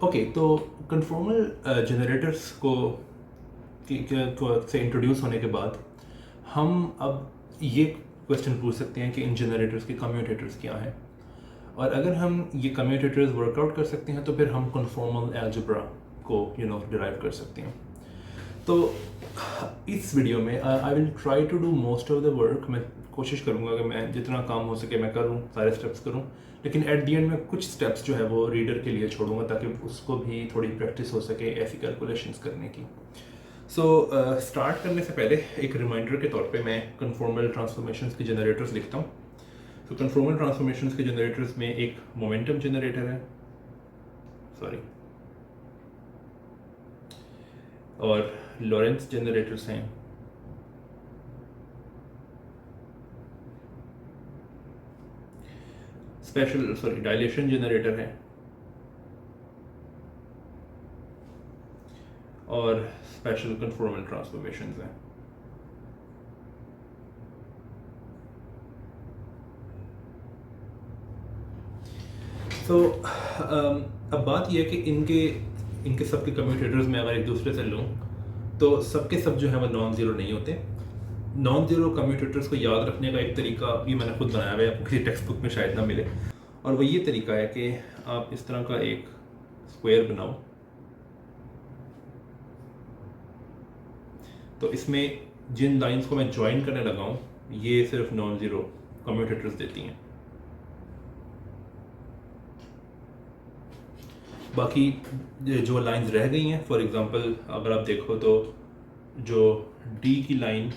Okay, तो conformal generators से introduce होने के बाद हम अब ये क्वेश्चन पूछ सकते हैं कि इन जनरेटर्स के कम्यूटेटर्स क्या हैं, और अगर हम ये कम्यूटेटर्स वर्कआउट कर सकते हैं तो फिर हम कन्फॉर्मल अलजेब्रा को डिराइव कर सकते हैं। तो इस वीडियो में I will try to do most of the work. मैं कोशिश करूँगा कि मैं जितना काम हो सके मैं करूँ, सारे स्टेप्स करूँ, लेकिन एट दी एंड में कुछ स्टेप्स जो है वो रीडर के लिए छोड़ूंगा ताकि उसको भी थोड़ी प्रैक्टिस हो सके ऐसी कैलकुलेशंस करने की। सो स्टार्ट करने से पहले एक रिमाइंडर के तौर पे मैं कन्फॉर्मल ट्रांसफॉर्मेशंस के जनरेटर्स लिखता हूँ। तो कन्फॉर्मल ट्रांसफॉर्मेशंस के जनरेटर्स में एक मोमेंटम जनरेटर है, सॉरी, और लॉरेंस जनरेटर्स हैं, डायलेशन जनरेटर है, और स्पेशल कन्फॉर्मल ट्रांसफॉर्मेशंस हैं। तो अब बात यह है कि इनके सब के कम्यूटेटर्स में अगर एक दूसरे से लूँ तो सबके सब जो है वो नॉन ज़ीरो नहीं होते। नॉन ज़ीरो कम्यूटेटर्स को याद रखने का एक तरीका भी मैंने खुद बनाया हुआ है, आपको किसी टेक्स्ट बुक में शायद ना मिले, और वो ये तरीका है कि आप इस तरह का एक स्क्वायर बनाओ। तो इसमें जिन लाइंस को मैं ज्वाइन करने लगा हूँ ये सिर्फ नॉन ज़ीरो कम्यूटेटर्स देती हैं। बाकी जो लाइंस रह गई हैं, फॉर एग्जांपल अगर आप देखो तो जो डी की लाइन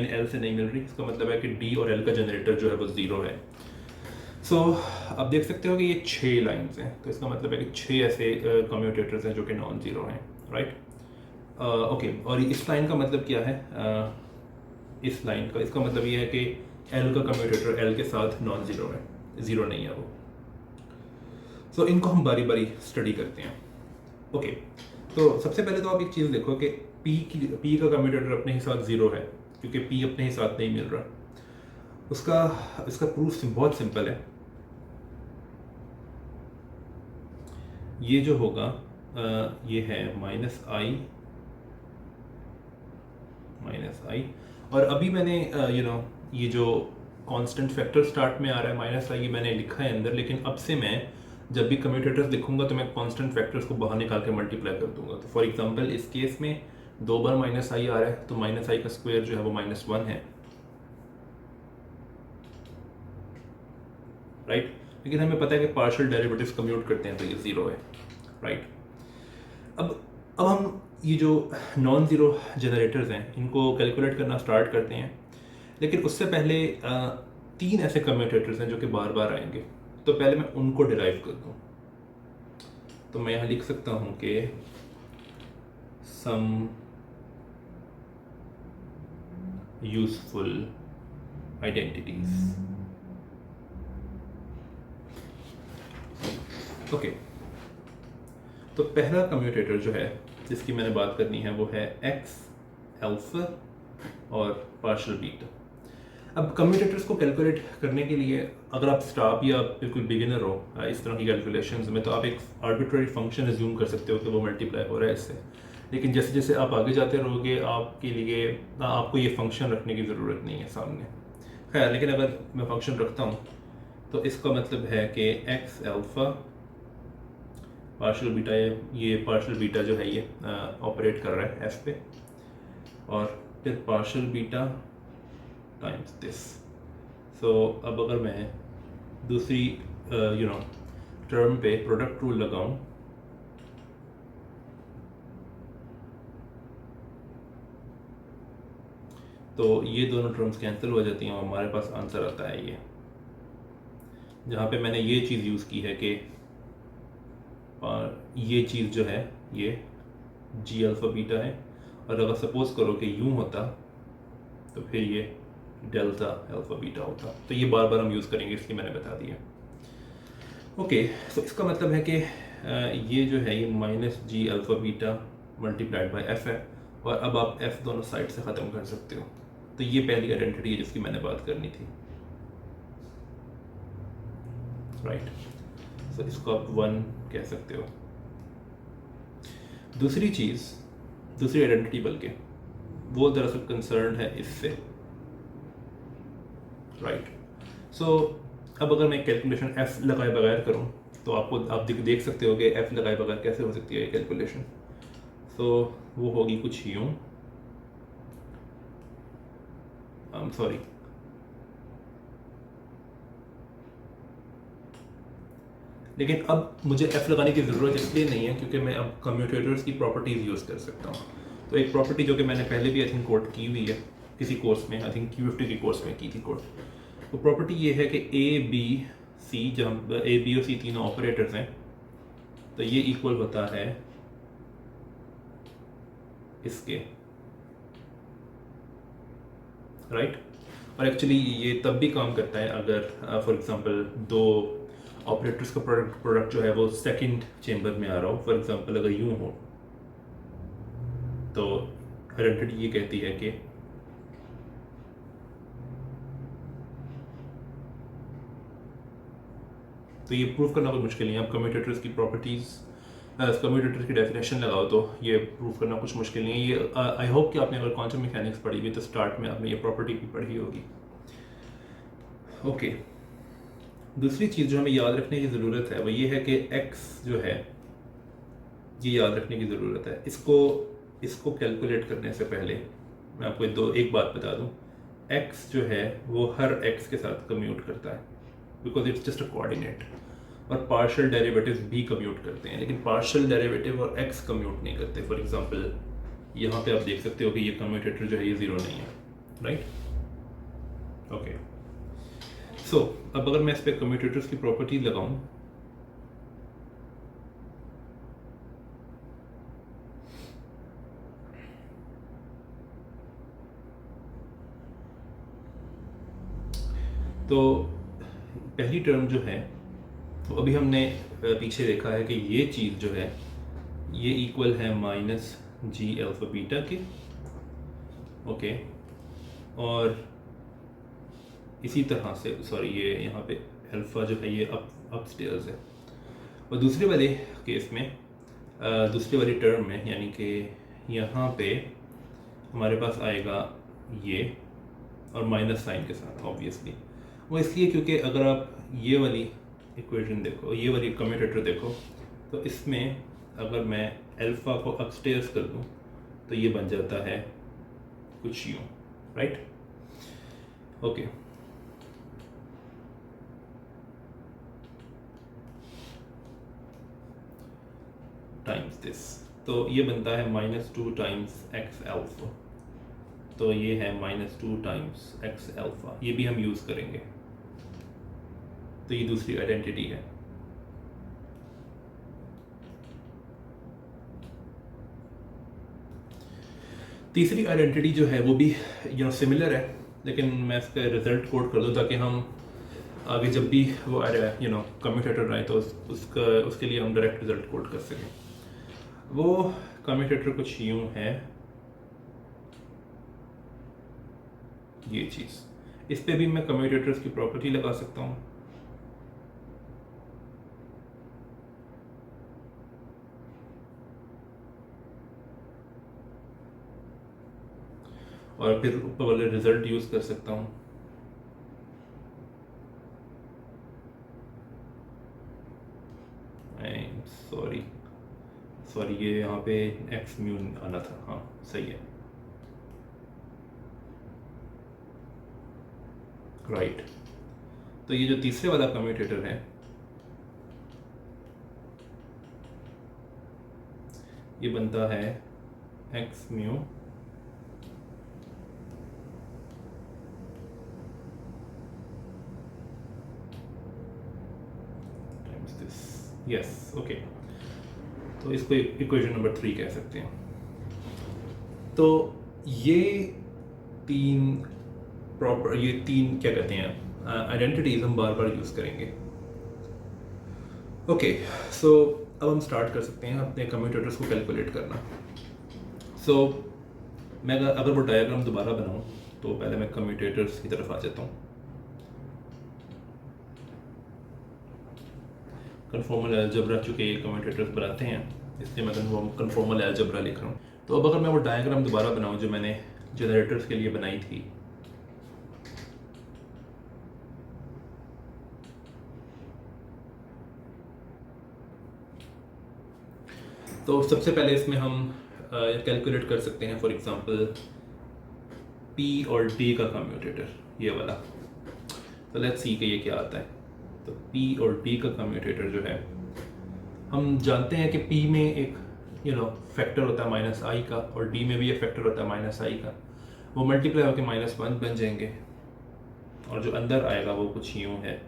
एल से नहीं मिल रही, इसका मतलब है कि डी और एल का जनरेटर जो है वो ज़ीरो है। सो आप देख सकते हो कि ये 6 लाइंस हैं, तो इसका मतलब है कि 6 ऐसे कम्यूटेटर्स हैं जो कि नॉन ज़ीरो हैं, राइट। ओके, और इस लाइन का मतलब क्या है? इस लाइन का इसका मतलब ये है कि एल का कम्यूटेटर एल के साथ नॉन ज़ीरो है, ज़ीरो नहीं है वो। सो इनको हम बारी बारी स्टडी करते हैं। ओके, तो सबसे पहले तो आप एक चीज़ देखो कि पी का कम्यूटेटर अपने ही साथ ज़ीरो है क्योंकि पी अपने ही साथ नहीं मिल रहा। इसका प्रूफ बहुत सिंपल है। ये जो होगा ये है माइनस आई, और अभी मैंने ये जो कांस्टेंट फैक्टर स्टार्ट में आ रहा है माइनस आई, ये मैंने लिखा है अंदर, लेकिन अब से मैं जब भी कम्यूटेटर्स लिखूंगा तो मैं कांस्टेंट फैक्टर्स को बाहर निकाल के मल्टीप्लाई कर दूंगा। तो फॉर एग्जांपल इस केस में 2 बार माइनस आई आ रहा है, तो माइनस आई का स्क्वायर जो है वो -1 है, राइट। लेकिन हमें पता है कि पार्शियल डेरिवेटिव्स कम्यूट करते हैं तो ये 0 है, राइट। अब हम ये जो नॉन ज़ीरो जनरेटर्स हैं इनको कैलकुलेट करना स्टार्ट करते हैं, लेकिन उससे पहले 3 ऐसे कम्यूटेटर्स हैं जो कि बार बार आएंगे, तो पहले मैं उनको डिराइव कर दूँ। तो मैं यहाँ लिख सकता हूँ कि सम यूजफुल आइडेंटिटीज। ओके, तो पहला कम्यूटेटर जो है जिसकी मैंने बात करनी है वो है एक्स अल्फा और पार्शियल बीटा। अब कम्यूटेटर्स को कैलकुलेट करने के लिए अगर आप स्टार्ट या बिल्कुल बिगिनर हो इस तरह की कैलकुलेशंस में, तो आप एक आर्बिट्रेरी फंक्शन एज्यूम कर सकते हो कि वो मल्टीप्लाई हो रहा है इससे। लेकिन जैसे जैसे आप आगे जाते रहोगे आपको ये फंक्शन रखने की ज़रूरत नहीं है सामने। खैर, लेकिन अगर मैं फंक्शन रखता हूँ तो इसका मतलब है कि एक्स अल्फा पार्शियल बीटा, ये पार्शियल बीटा जो है ये ऑपरेट कर रहा है एफ पे, और फिर पार्शियल बीटा टाइम्स दिस। सो अब अगर मैं दूसरी टर्म पे प्रोडक्ट रूल लगाऊं तो ये दोनों टर्म्स कैंसिल हो जाती हैं और हमारे पास आंसर आता है ये, जहाँ पे मैंने ये चीज़ यूज़ की है कि ये चीज़ जो है ये जी अल्फ़ा बीटा है, और अगर सपोज करो कि यूँ होता तो फिर ये डेल्टा अल्फ़ा बीटा होता। तो ये बार बार हम यूज़ करेंगे, इसकी मैंने बता दिया। ओके, तो इसका मतलब है कि ये जो है ये minus g alpha beta multiplied by f है, और अब आप एफ दोनों साइड से ख़त्म कर सकते हो। तो ये पहली आइडेंटिटी है जिसकी मैंने बात करनी थी, राइट। सो इसको आप 1 कह सकते हो। दूसरी चीज़, दूसरी आइडेंटिटी बल्कि वो दरअसल कंसर्न है इससे, राइट। सो अब अगर मैं कैलकुलेशन एफ लगाए बगैर करूं तो आप देख सकते हो कि एफ लगाए बगैर कैसे हो सकती है ये कैलकुलेशन। सो वो होगी कुछ यूँ, सॉरी, लेकिन अब मुझे एफ लगाने की ज़रूरत इसलिए नहीं है क्योंकि मैं अब कम्यूटेटर्स की प्रॉपर्टीज़ यूज़ कर सकता हूँ। तो एक प्रॉपर्टी जो कि मैंने पहले भी आई थिंक कोड की हुई है किसी कोर्स में, आई थिंक Q50 के कोर्स में की थी कोड। तो प्रॉपर्टी ये है कि ए बी सी, जहाँ ए बी और सी तीनों ऑपरेटर्स हैं, तो ये इक्वल होता है इसके, राइट। और एक्चुअली ये तब भी काम करता है अगर फॉर एग्जांपल दो ऑपरेटर्स का प्रोडक्ट जो है वो सेकंड चेंबर में आ रहा हो। फॉर एग्जांपल अगर यूं हो तो आइडेंटिटी ये कहती है कि तो ये प्रूफ करना कुछ मुश्किल नहीं है। आप कम्यूटेटर्स की प्रॉपर्टीज़, कम्यूटेटर की डेफिनेशन लगाओ तो ये प्रूफ करना कुछ मुश्किल नहीं है। ये आई होप कि आपने अगर क्वांटम मैकेनिक्स पढ़ी हुई तो स्टार्ट में आपने ये प्रॉपर्टी भी पढ़ी होगी। ओके, दूसरी चीज़ जो हमें याद रखने की ज़रूरत है वो ये है कि x जो है, ये याद रखने की ज़रूरत है। इसको कैलकुलेट करने से पहले मैं आपको एक बात बता दूं, x जो है वो हर x के साथ कम्यूट करता है because it's just a coordinate, और पार्शियल डेरिवेटिव्स भी कम्यूट करते हैं, लेकिन पार्शियल डेरिवेटिव और x कम्यूट नहीं करते। फॉर एग्जांपल यहाँ पे आप देख सकते हो कि ये कम्यूटेटर जो है ये ज़ीरो नहीं है, राइट। ओके, सो अब अगर मैं इस पर कम्यूटेटर्स की प्रॉपर्टी लगाऊं तो पहली टर्म जो है तो अभी हमने पीछे देखा है कि ये चीज़ जो है ये इक्वल है माइनस जी अल्फा बीटा के, ओके। और इसी तरह से सॉरी, ये यहाँ पे अल्फा जो है ये अपस्टेयर्स है। और दूसरे वाले केस में दूसरे वाली टर्म में यानी कि यहाँ पे हमारे पास आएगा ये और माइनस साइन के साथ ऑब्वियसली। वो इसलिए क्योंकि अगर आप ये वाली इक्वेशन देखो, ये वाली कम्यूटेटर देखो, तो इसमें अगर मैं अल्फ़ा को अपस्टेयर्स कर दूँ तो ये बन जाता है कुछ यूँ, राइट। ओके, टाइम्स दिस, तो ये बनता है -2 टाइम्स एक्स अल्फ़ा, तो ये है -2 टाइम्स एक्स अल्फ़ा, ये भी हम यूज़ करेंगे। तो ये दूसरी आइडेंटिटी है। तीसरी आइडेंटिटी जो है वो भी सिमिलर है, लेकिन मैं इसका रिजल्ट कोड कर दूँ ताकि हम आगे जब भी वो कम्यूटेटर आए तो उसके लिए हम डायरेक्ट रिजल्ट कोड कर सकें। वो कम्यूटेटर कुछ यूँ है, ये चीज़, इस पे भी मैं कम्यूटेटर्स की प्रॉपर्टी लगा सकता हूँ। और फिर ऊपर वाले रिजल्ट यूज़ कर सकता हूँ। सॉरी ये यहाँ पे एक्स म्यू आना था, हाँ सही है, राइट। तो ये जो तीसरे वाला कम्यूटेटर है ये बनता है x mu times this, yes, okay. तो इसको इक्वेशन नंबर 3 कह सकते हैं। तो ये तीन क्या कहते हैं आइडेंटिटीज हम बार बार यूज़ करेंगे। ओके, सो अब हम स्टार्ट कर सकते हैं अपने कम्यूटेटर्स को कैलकुलेट करना। सो मैं अगर वो डायग्राम दोबारा बनाऊं तो पहले मैं कम्यूटेटर्स की तरफ आ जाता हूँ। कन्फॉर्मल अलजेब्रा, चूँकि ये कम्यूटेटर्स बनाते हैं इसलिए मैं कन्फॉर्मल अलजेब्रा लिख रहा हूँ। तो अब अगर मैं वो डायग्राम दोबारा बनाऊँ जो मैंने जनरेटर्स के लिए बनाई थी, तो सबसे पहले इसमें हम कैलकुलेट कर सकते हैं फॉर एग्जांपल P और D का कम्यूटेटर, ये वाला। तो लेट्स सी कि ये क्या आता है। तो P और D का कम्यूटेटर जो है, हम जानते हैं कि P में एक फैक्टर होता है -i का, और D में भी एक फैक्टर होता है -i का। वो मल्टीप्लाई होकर -1 बन जाएंगे, और जो अंदर आएगा वो कुछ यूँ है।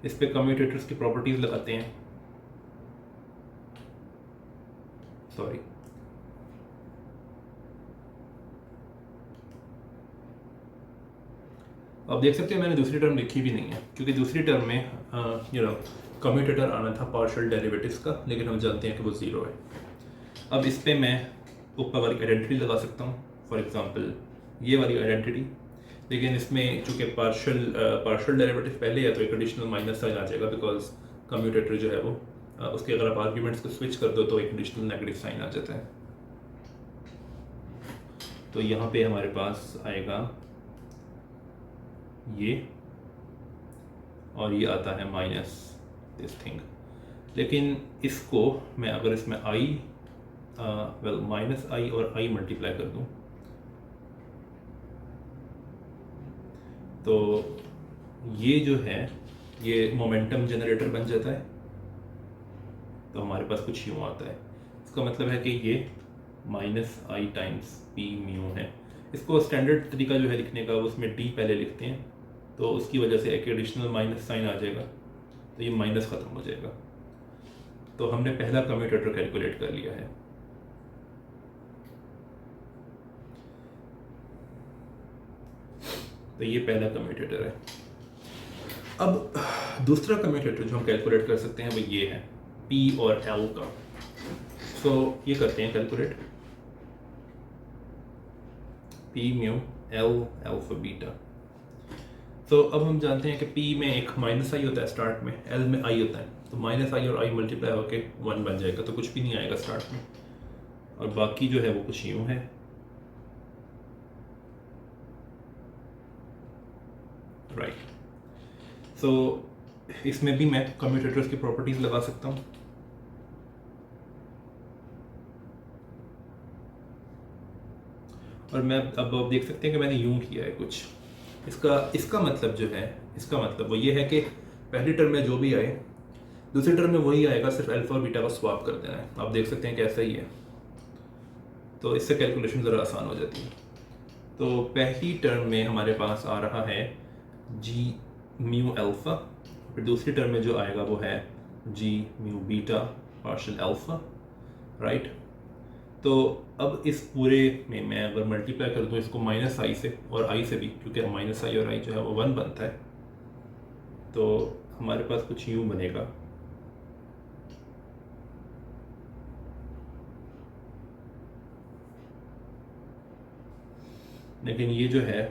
इस पे कम्यूटेटर्स की प्रॉपर्टीज लगाते हैं, सॉरी अब देख सकते हैं मैंने दूसरी टर्म लिखी भी नहीं है, क्योंकि दूसरी टर्म में कम्यूटेटर आना था पार्शियल डेरिवेटिव्स का, लेकिन हम जानते हैं कि वो ज़ीरो है। अब इस पे मैं ऊपर वाली आइडेंटिटी लगा सकता हूँ, फॉर एग्जांपल ये वाली आइडेंटिटी, लेकिन इसमें चूँकि पार्शियल डेरिवेटिव पहले है तो एक एडिशनल माइनस साइन आ जाएगा, बिकॉज कम्यूटेटर जो है वो उसके अगर आप आर्ग्यूमेंट्स को स्विच कर दो तो एक एडिशनल नेगेटिव साइन आ जाता है। तो यहाँ पे हमारे पास आएगा ये, और ये आता है माइनस दिस थिंग। लेकिन इसको मैं अगर इसमें i -i और i मल्टीप्लाई कर दूं तो ये जो है ये मोमेंटम जनरेटर बन जाता है। तो हमारे पास कुछ यूँ आता है, इसका मतलब है कि ये -i टाइम्स p म्यू है। इसको स्टैंडर्ड तरीका जो है लिखने का, उसमें d पहले लिखते हैं, तो उसकी वजह से एक एडिशनल माइनस साइन आ जाएगा, तो ये माइनस ख़त्म हो जाएगा। तो हमने पहला कम्यूटेटर कैलकुलेट कर लिया है। तो ये पहला कम्यूटेटर है। अब दूसरा कम्यूटेटर जो हम कैलकुलेट कर सकते हैं वो ये है P और L का। तो ये करते हैं calculate, P mu L alpha beta. तो अब हम जानते हैं कि P में एक -i होता है स्टार्ट में, L में i होता है, तो -i और i मल्टीप्लाई होके 1 बन जाएगा, तो कुछ भी नहीं आएगा स्टार्ट में, और बाकी जो है वो कुछ यूँ है। राइट, तो इसमें भी मैं कम्यूटेटर्स की प्रॉपर्टीज लगा सकता हूँ। और मैं अब आप देख सकते हैं कि मैंने यूँ किया है कुछ। इसका मतलब जो है, इसका मतलब वो ये है कि पहली टर्म में जो भी आए दूसरी टर्म में वही आएगा, सिर्फ अल्फा और बीटा का स्वैप कर देना है। आप देख सकते हैं कैसा ही है, तो इससे कैलकुलेशन ज़रा आसान हो जाती है। तो पहली टर्म में हमारे पास आ रहा है जी म्यू अल्फ़ा, फिर दूसरी टर्म में जो आएगा वो है g mu beta partial alpha, right. तो अब इस पूरे में मैं अगर मल्टीप्लाई कर दूँ इसको -i से और i से भी, क्योंकि -i और i जो है वो 1 बनता है, तो हमारे पास कुछ यूँ बनेगा। लेकिन ये जो है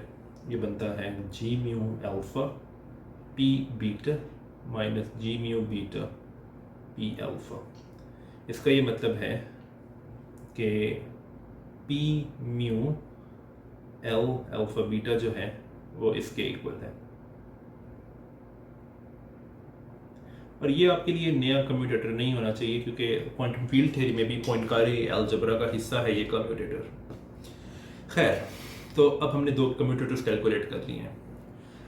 ये बनता है g mu alpha p beta minus g mu beta p alpha. इसका ये मतलब है कि p mu l alpha beta जो है वो इसके इक्वल है। और ये आपके लिए नया कम्यूटेटर नहीं होना चाहिए, क्योंकि क्वांटम फील्ड थ्योरी में भी पॉइंटकारी अलजेब्रा का हिस्सा है ये कम्यूटेटर। खैर, तो अब हमने 2 कम्यूटेटर्स कैलकुलेट कर लिए हैं।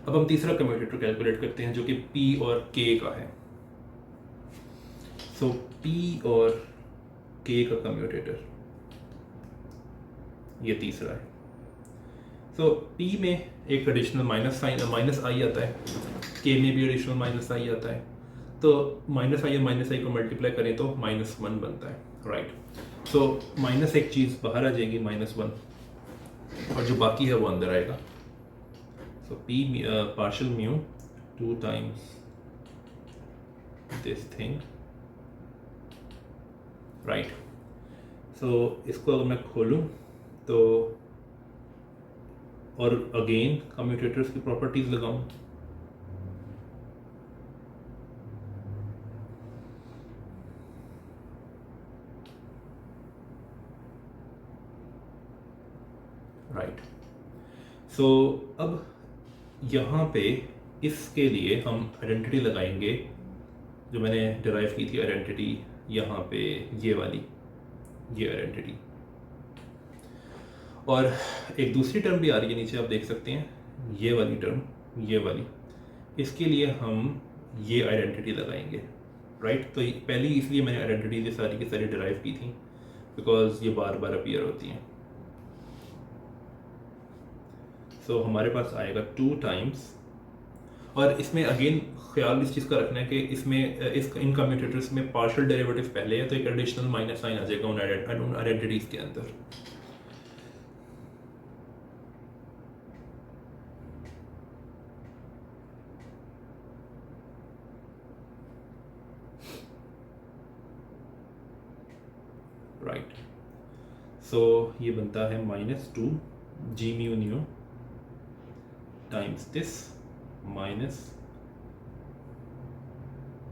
अब हम तीसरा कम्यूटेटर कैलकुलेट करते हैं जो कि P और K का है। सो P और K का कम्यूटेटर ये तीसरा है। सो P में एक एडिशनल माइनस i आता है, K में भी एडिशनल -i आता है, तो -i और -i को मल्टीप्लाई करें तो -1 बनता है, राइट। सो माइनस एक चीज़ बाहर आ जाएगी -1, और जो बाकी है वो अंदर आएगा। So P partial mu 2 times this thing, right. So इसको अगर मैं खोलूँ तो, और अगेन कम्यूटेटर्स की प्रॉपर्टीज लगाऊं, राइट। सो अब यहाँ पे इसके लिए हम आइडेंटिटी लगाएंगे जो मैंने डिराइव की थी आइडेंटिटी, यहाँ पे ये वाली, ये आइडेंटिटी। और एक दूसरी टर्म भी आ रही है नीचे, आप देख सकते हैं, ये वाली टर्म, ये वाली, इसके लिए हम ये आइडेंटिटी लगाएंगे, राइट। तो पहली इसलिए मैंने आइडेंटिटी ये सारी की सारी डिराइव की थी बिकॉज ये बार बार अपीयर होती हैं। सो हमारे पास आएगा 2 टाइम्स, और इसमें अगेन ख्याल इस चीज़ का रखना है कि इसमें इन कम्यूटेटर्स में पार्शियल डेरिवेटिव पहले है तो एक एडिशनल माइनस साइन आ जाएगा उन आइडेंटिटीज़ के अंदर। राइट। सो ये बनता है -2 g mu nu times this minus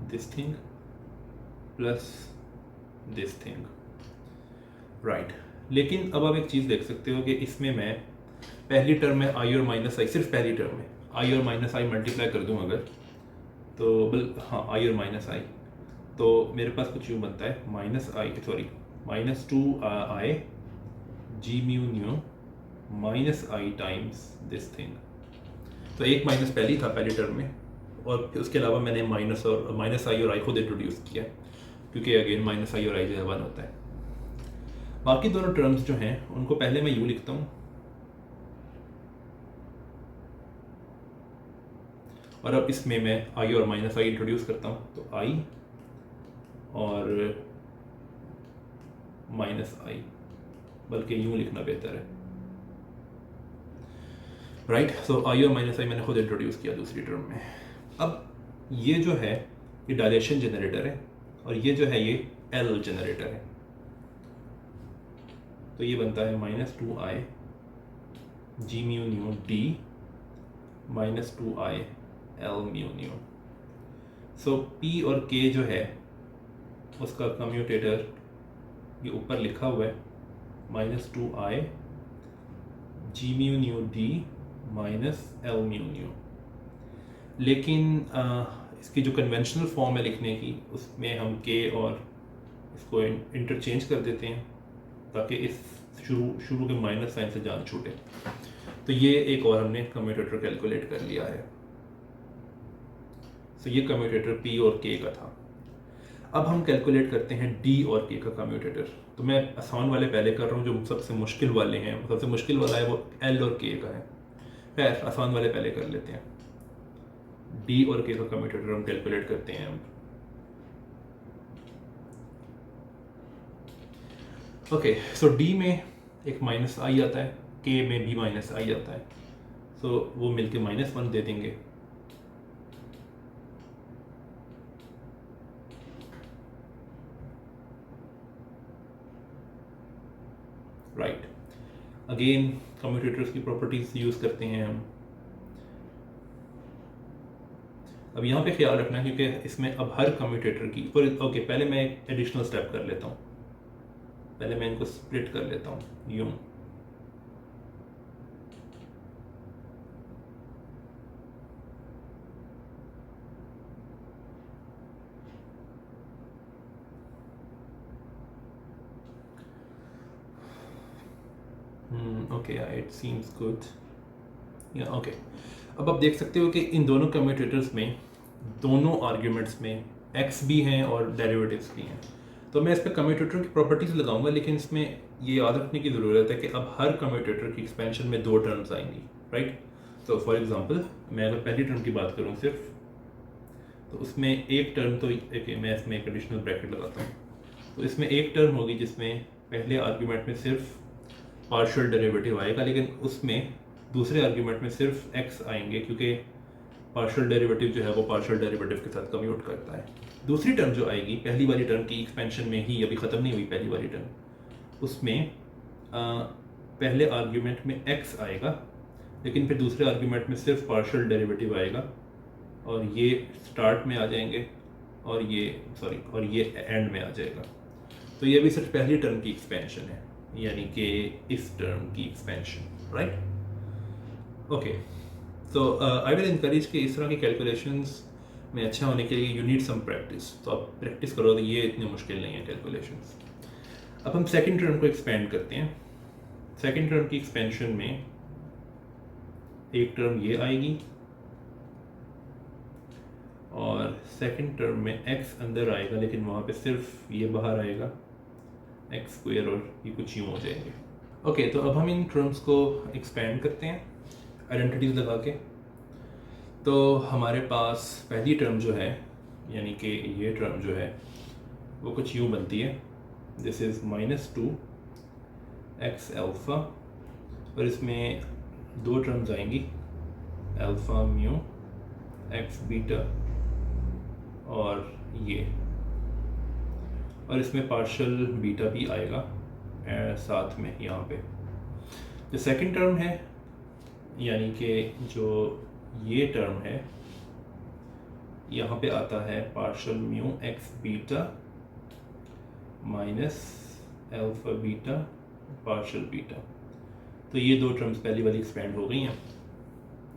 this thing plus this thing, right. लेकिन अब आप एक चीज़ देख सकते हो कि इसमें मैं पहली टर्म में आई और माइनस आई, सिर्फ पहली टर्म में आई और माइनस आई मल्टीप्लाई कर दूं अगर, तो हाँ आई और माइनस आई, तो मेरे पास कुछ यूँ बनता है -2i g mu nu minus i times this thing. तो एक माइनस पहली था पहली टर्म में, और फिर उसके अलावा मैंने माइनस आई और आई खुद इंट्रोड्यूस किया क्योंकि अगेन माइनस आई और आई जो है 1 होता है। बाकी दोनों टर्म्स जो हैं उनको पहले मैं यूँ लिखता हूँ, और अब इसमें मैं आई और माइनस आई इंट्रोड्यूस करता हूँ, तो आई और माइनस आई, बल्कि यूँ लिखना बेहतर है, राइट। सो आई और माइनस आई मैंने खुद इंट्रोड्यूस किया दूसरी टर्म में। अब ये जो है ये डायलेशन जनरेटर है, और ये जो है ये एल जनरेटर है, तो ये बनता है -2i g mu nu d -2i l mu nu। सो p और k जो है उसका कम्यूटेटर ये ऊपर लिखा हुआ है -2i g mu nu d -l mu nu, लेकिन इसकी जो कन्वेंशनल फॉर्म है लिखने की उसमें हम k और इसको इंटरचेंज कर देते हैं ताकि इस शुरू के माइनस साइन से जान छूटे। तो ये एक और हमने कम्यूटेटर कैलकुलेट कर लिया है। तो ये कम्यूटेटर p और k का था। अब हम कैलकुलेट करते हैं d और k का कम्यूटेटर। तो मैं आसान वाले पहले कर रहा हूँ, जो सबसे मुश्किल वाले हैं, सबसे मुश्किल वाला है वो l और k का है। खैर आसान वाले पहले कर लेते हैं। d और k का कम्यूटेटर हम कैलकुलेट करते हैं। ओके, सो d में एक माइनस आई आता है, k में भी माइनस आई आता है, तो वो मिलके -1 दे देंगे। राइट, अगेन कम्यूटेटर्स की प्रॉपर्टीज यूज़ करते हैं हम। अब यहाँ पे ख्याल रखना है क्योंकि इसमें अब हर कम्यूटेटर की ओके, पहले मैं एक एडिशनल स्टेप कर लेता हूँ, पहले मैं इनको स्प्लिट कर लेता हूँ यूँ। ओके, इट सीम्स गुड, या ओके। अब आप देख सकते हो कि इन दोनों कम्यूटेटर्स में दोनों आर्ग्यूमेंट्स में x भी हैं और डेरिवेटिव्स भी हैं। तो मैं इस पर कम्यूटेटर की प्रॉपर्टीज़ लगाऊंगा, लेकिन इसमें ये याद रखने की ज़रूरत है कि अब हर कम्यूटेटर की एक्सपेंशन में 2 टर्म्स आएंगी, राइट। तो फॉर एग्जांपल मैं अगर पहली टर्म की बात करूँ सिर्फ, तो उसमें एक टर्म तो मैं इसमें एक एडिशनल ब्रैकेट लगाता हूँ, तो इसमें एक टर्म होगी जिसमें पहले आर्ग्यूमेंट में सिर्फ पार्शियल डेरिवेटिव आएगा, लेकिन उसमें दूसरे आर्ग्यूमेंट में सिर्फ x आएंगे क्योंकि पार्शियल डेरिवेटिव जो है वो पार्शियल डेरिवेटिव के साथ कम्यूट करता है। दूसरी टर्म जो आएगी पहली वाली टर्म की एक्सपेंशन में ही, अभी ख़त्म नहीं हुई पहली वाली टर्म, उसमें पहले आर्ग्यूमेंट में x आएगा, लेकिन फिर दूसरे आर्ग्यूमेंट में सिर्फ पार्शियल डेरिवेटिव आएगा, और ये स्टार्ट में आ जाएंगे और ये एंड में आ जाएगा। तो ये भी सिर्फ पहली टर्म की एक्सपेंशन है, यानी कि इस टर्म की एक्सपेंशन। राइट। ओके, तो आई विल इनकरेज कि इस तरह की कैलकुलेशंस में अच्छा होने के लिए यू नीड सम प्रैक्टिस, तो आप प्रैक्टिस करो तो ये इतनी मुश्किल नहीं है कैलकुलेशंस। अब हम सेकंड टर्म को एक्सपेंड करते हैं। सेकंड टर्म की एक्सपेंशन में एक टर्म ये आएगी और सेकंड टर्म में x अंदर आएगा, लेकिन वहाँ पे सिर्फ ये बाहर आएगा एक्स स्क्वायर और ये कुछ यूँ हो जाएंगे। ओके, तो अब हम इन टर्म्स को एक्सपेंड करते हैं आइडेंटिटीज लगा के। तो हमारे पास पहली टर्म जो है, यानी कि ये टर्म जो है वो कुछ यूँ बनती है, दिस इज़ -2 x अल्फ़ा, और इसमें दो टर्म्स आएंगी अल्फ़ा म्यू x बीटा और ये, और इसमें पार्शियल बीटा भी आएगा साथ में यहाँ पे। जो सेकंड टर्म है, यानी कि जो ये टर्म है, यहाँ पे आता है partial mu x beta minus alpha beta partial beta. तो ये दो टर्म्स पहली वाली एक्सपेंड हो गई हैं।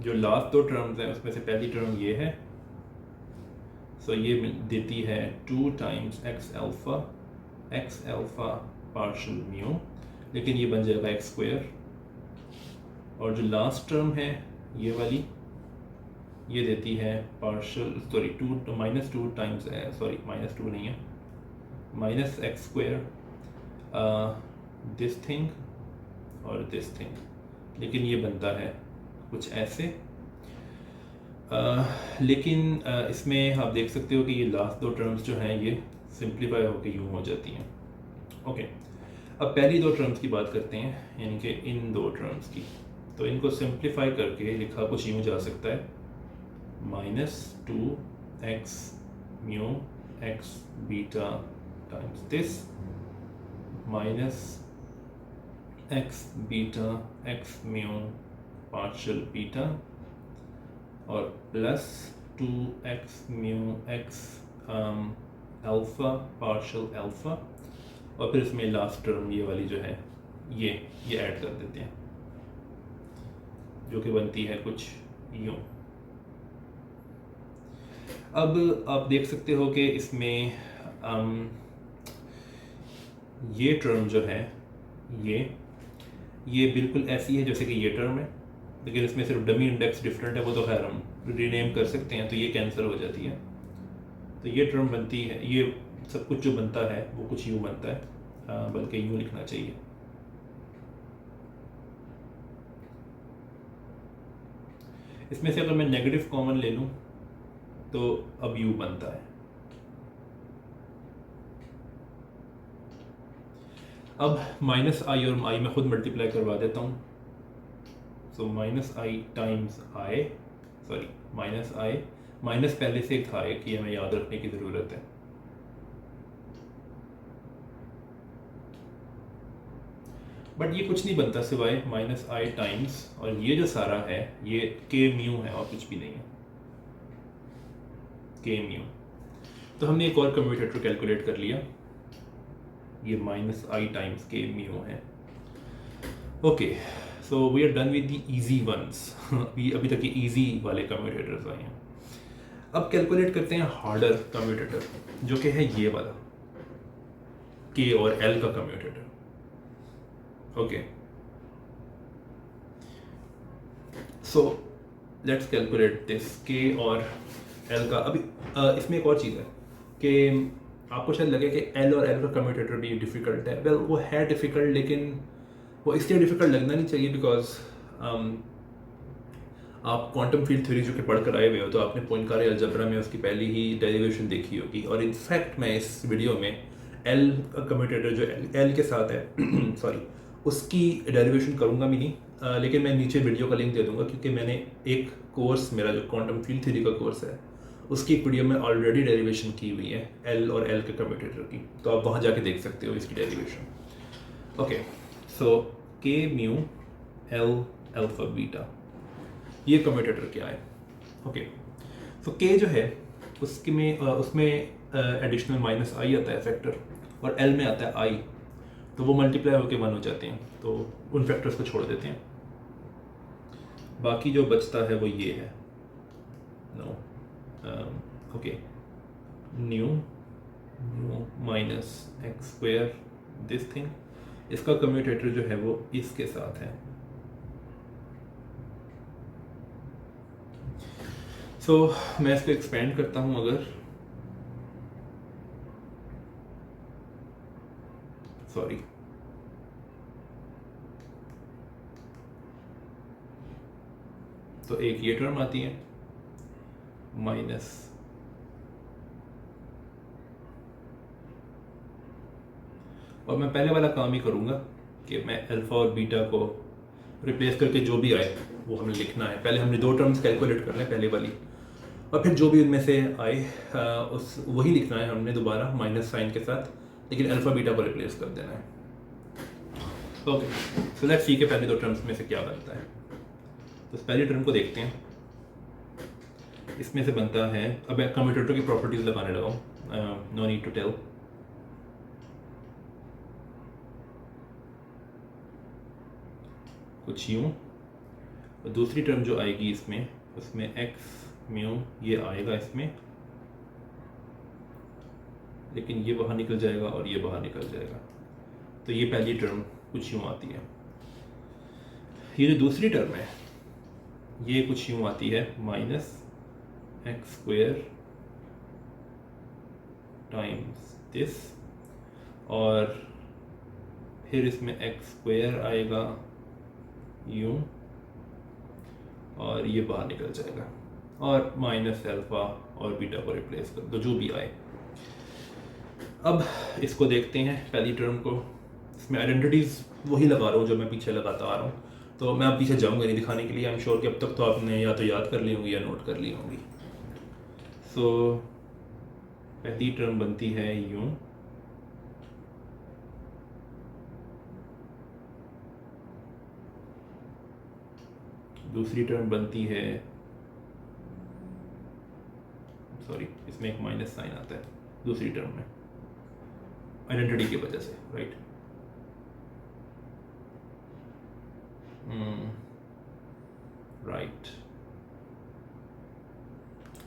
जो लास्ट दो टर्म्स हैं उसमें से पहली टर्म ये है, सो ये देती है 2 times x alpha partial mu, लेकिन ये बन जाएगा x स्क्वायर। और जो लास्ट टर्म है ये वाली, ये देती है पार्शियल -2 टाइम्स -2 नहीं है, minus x square this thing और दिस थिंग, लेकिन ये बनता है कुछ ऐसे। लेकिन इसमें आप देख सकते हो कि ये लास्ट दो टर्म्स जो हैं ये सिंप्लीफाई होकर यूँ हो जाती हैं। ओके, अब पहली दो टर्म्स की बात करते हैं, यानी कि इन दो टर्म्स की। तो इनको सिंप्लीफाई करके लिखा कुछ यूँ जा सकता है -2x mu x beta times this minus x beta x mu partial beta और plus 2x mu x alpha partial alpha, और फिर इसमें लास्ट टर्म ये वाली जो है ये ऐड कर देते हैं, जो कि बनती है कुछ यूँ। अब आप देख सकते हो कि इसमें ये टर्म जो है ये बिल्कुल ऐसी है जैसे कि ये टर्म है, लेकिन इसमें सिर्फ डमी इंडेक्स डिफरेंट है, वो तो खैर हम रीनेम कर सकते हैं, तो ये कैंसिल हो जाती है। तो ये टर्म बनती है, ये सब कुछ जो बनता है वो कुछ यूँ बनता है, बल्कि यूँ लिखना चाहिए। इसमें से अगर मैं नेगेटिव कॉमन ले लूँ तो अब यू बनता है। अब माइनस आई और आई में खुद मल्टीप्लाई करवा देता हूँ, so minus i times I, sorry minus I, minus पहले से था कि ये हमें याद रखने की ज़रूरत है। बट ये कुछ नहीं बनता सिवाय माइनस आई टाइम्स, और ये जो सारा है ये के म्यू है और कुछ भी नहीं है, के म्यू। तो हमने एक और कम्यूटेटर कैलकुलेट कर लिया, ये minus i times k mu है। Okay, so we are done with the easy ones. अभी तक ये इजी वाले कम्यूटेटर्स आए हैं। अब कैलकुलेट करते हैं हार्डर कम्यूटेटर, जो कि है ये वाला के और एल का commutator. Okay, so let's calculate this के और एल का। अभी इसमें एक और चीज़ है कि आपको शायद लगे कि एल और एल का कम्यूटेटर भी डिफ़िकल्ट है। वेल, वो है डिफ़िकल्ट, लेकिन वो इसलिए डिफ़िकल्ट लगना नहीं चाहिए बिकॉज आप क्वांटम फील्ड थ्योरी जो कि पढ़ कर आए हुए हो, तो आपने पोइनकारी अलजेब्रा में उसकी पहली ही डेरिवेशन देखी होगी। और इनफैक्ट मैं इस वीडियो में एल का कम्यूटेटर जो एल के साथ है सॉरी उसकी डेरिवेशन करूँगा भी नहीं, लेकिन मैं नीचे वीडियो का लिंक दे दूँगा, क्योंकि मैंने एक कोर्स, मेरा जो क्वांटम फील्ड थ्योरी का कोर्स है, उसकी एक वीडियो में ऑलरेडी डेरिवेशन की हुई है एल और एल के कम्यूटेटर की, तो आप वहाँ जाके देख सकते हो इसकी डेरिवेशन। ओके, सो के म्यू एल अल्फा बीटा, ये कम्यूटेटर क्या है। ओके, सो के जो है उसमें एडिशनल माइनस आई आता है फैक्टर, और एल में आता है आई, तो वो मल्टीप्लाई होकर 1 हो जाते हैं, तो उन फैक्टर्स को छोड़ देते हैं। बाकी जो बचता है वो ये है, no okay, new minus x square this thing, इसका कम्यूटेटर जो है वो इसके साथ है। सो मैं इसको एक्सपेंड करता हूँ अगर, सॉरी तो एक ये टर्म आती है माइनस और मैं पहले वाला काम ही करूँगा कि मैं अल्फ़ा और बीटा को रिप्लेस करके जो भी आए वो हमें लिखना है। पहले हमने दो टर्म्स कैलकुलेट कर लें पहले वाली, और फिर जो भी उनमें से आए उस वही लिखना है हमने दोबारा माइनस साइन के साथ, लेकिन अल्फ़ा बीटा को रिप्लेस कर देना है। ओके, सो लेट्स सी के पहले दो टर्म्स में से क्या बनता है। तो पहली टर्म को देखते हैं, इसमें से बनता है, अब कम्यूटेटर की प्रॉपर्टीज लगाने लगाऊँ, नो नीड टू टेल, कुछ यूँ, और दूसरी टर्म जो आएगी इसमें, उसमें एक्स म्यू ये आएगा इसमें, लेकिन ये बाहर निकल जाएगा और ये बाहर निकल जाएगा, तो ये पहली टर्म कुछ यूँ आती है। ये जो दूसरी टर्म है ये कुछ यूँ आती है, minus x square times this, और फिर इसमें एक्स स्क्वायर आएगा यूँ और ये बाहर निकल जाएगा, और माइनस अल्फ़ा और बीटा को रिप्लेस कर दो जो भी आए। अब इसको देखते हैं पहली टर्म को, इसमें आइडेंटिटीज़ वही लगा रहा हूँ जो मैं पीछे लगाता आ रहा हूँ, तो मैं अब पीछे जाऊँगा नहीं दिखाने के लिए, आई एम श्योर कि अब तक तो आपने या तो याद कर ली होंगी या नोट कर ली होंगी। सो पहली टर्म बनती है यूँ, दूसरी टर्म बनती है, सॉरी इसमें एक माइनस साइन आता है दूसरी टर्म में आइडेंटिटी की वजह से, राइट। राइट,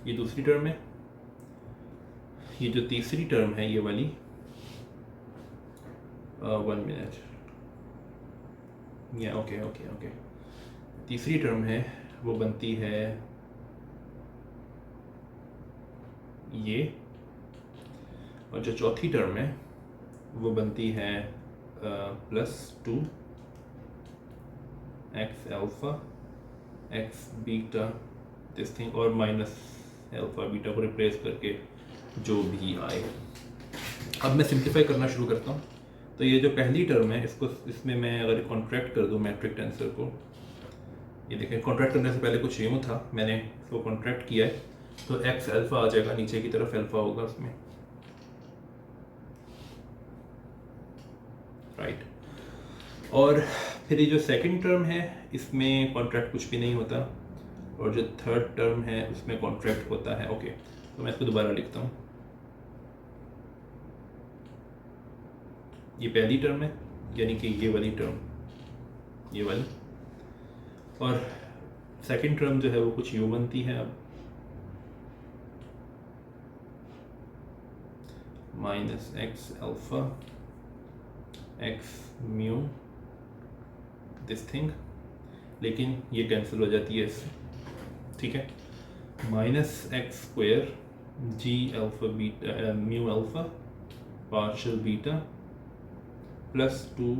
ये दूसरी टर्म है। ये जो तीसरी टर्म है ये वाली, 1 मिनट, या ओके ओके ओके, तीसरी टर्म है वो बनती है ये, और जो चौथी टर्म है वो बनती है +2 x alpha x beta this thing, और माइनस अल्फ़ा बीटा को रिप्लेस करके जो भी आए। अब मैं सिंप्लीफाई करना शुरू करता हूँ। तो ये जो पहली टर्म है इसको, इसमें मैं अगर कॉन्ट्रैक्ट कर दूँ मैट्रिक टेंसर को, ये देखें कॉन्ट्रैक्ट करने से पहले कुछ यूँ था, मैंने इसको कॉन्ट्रैक्ट किया है, तो एक्स अल्फ़ा आ जाएगा, नीचे की तरफ अल्फ़ा होगा उसमें, राइट। और फिर ये जो सेकंड टर्म है इसमें कॉन्ट्रैक्ट कुछ भी नहीं होता, और जो थर्ड टर्म है उसमें कॉन्ट्रैक्ट होता है। ओके, तो मैं इसको दोबारा लिखता हूँ, ये पहली टर्म है यानी कि ये वाली टर्म, ये वाली, और सेकंड टर्म जो है वो कुछ यूँ बनती है, अब minus x alpha x mu this thing, लेकिन ये कैंसिल हो जाती है इससे, ठीक है। Minus x square g alpha beta mu alpha partial beta +2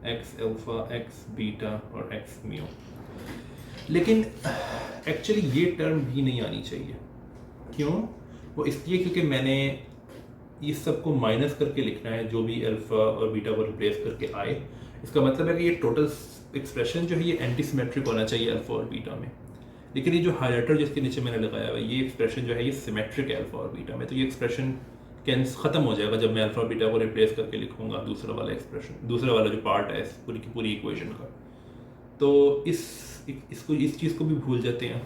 x alpha x beta और एक्स म्यू, लेकिन एक्चुअली ये टर्म भी नहीं आनी चाहिए। क्यों? वो इसलिए क्योंकि मैंने इस सब को माइनस करके लिखना है, जो भी अल्फ़ा और बीटा को रिप्लेस करके आए। इसका मतलब है कि ये टोटल एक्सप्रेशन जो है ये एंटी सिमेट्रिक होना चाहिए अल्फ़ा और बीटा में, लेकिन ये जो हाइलाइटर जिसके नीचे मैंने लगाया हुआ है ये एक्सप्रेशन जो है ये सिमेट्रिक है अल्फ़ा और बीटा में, तो ये एक्सप्रेशन ख़त्म हो जाएगा जब मैं अल्फ़ा और बीटा को रिप्लेस करके लिखूँगा दूसरा वाला एक्सप्रेशन, दूसरा वाला जो पार्ट है इस पूरी की पूरी इक्वेशन का। तो इस चीज़ को भी भूल जाते हैं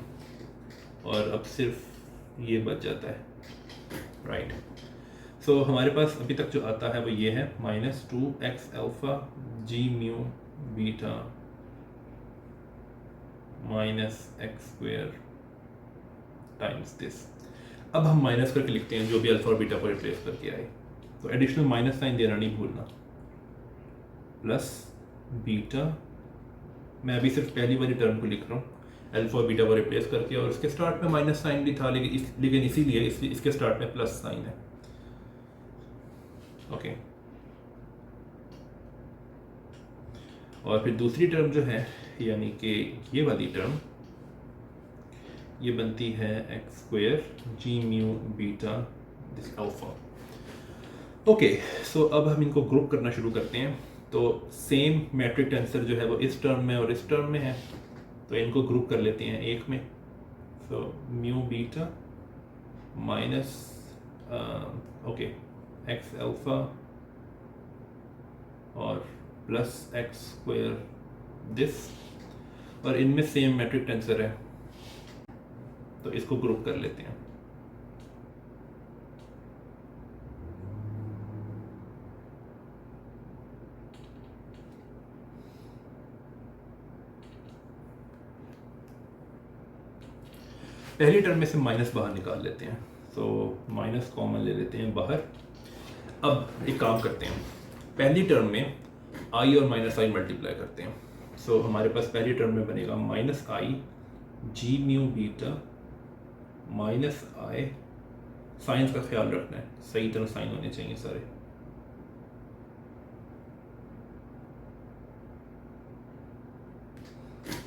और अब सिर्फ ये बच जाता है, राइट। सो हमारे पास अभी तक जो आता है वो ये है -2 x alpha g mu beta minus x square times this. अब हम माइनस करके लिखते हैं जो भी अल्फा और बीटा को रिप्लेस करके आए, तो एडिशनल माइनस साइन देना नहीं भूलना, प्लस बीटा, मैं अभी सिर्फ पहली वाली टर्म को लिख रहा हूँ अल्फा और बीटा को रिप्लेस करके, और इसके स्टार्ट में माइनस साइन भी था लेकिन इसीलिए इसके स्टार्ट में प्लस साइन है। ओके, और फिर दूसरी टर्म जो है यानी कि ये वाली टर्म, ये बनती है x square g mu beta this alpha. Okay, so अब हम इनको ग्रुप करना शुरू करते हैं। तो सेम मैट्रिक टेंसर जो है वो इस टर्म में और इस टर्म में है, तो इनको ग्रुप कर लेते हैं एक में। So mu beta minus okay x alpha और प्लस एक्स स्क्वायर दिस, और इनमें सेम मैट्रिक टेंसर है तो इसको ग्रुप कर लेते हैं। पहली टर्म में से माइनस बाहर निकाल लेते हैं, तो माइनस कॉमन ले लेते हैं बाहर। अब एक काम करते हैं, पहली टर्म में आई और माइनस आई मल्टीप्लाई करते हैं। सो हमारे पास पहली टर्म में बनेगा माइनस आई जी म्यू बीटा माइनस आई, साइंस का ख्याल रखना है, सही तरह साइन होने चाहिए सारे।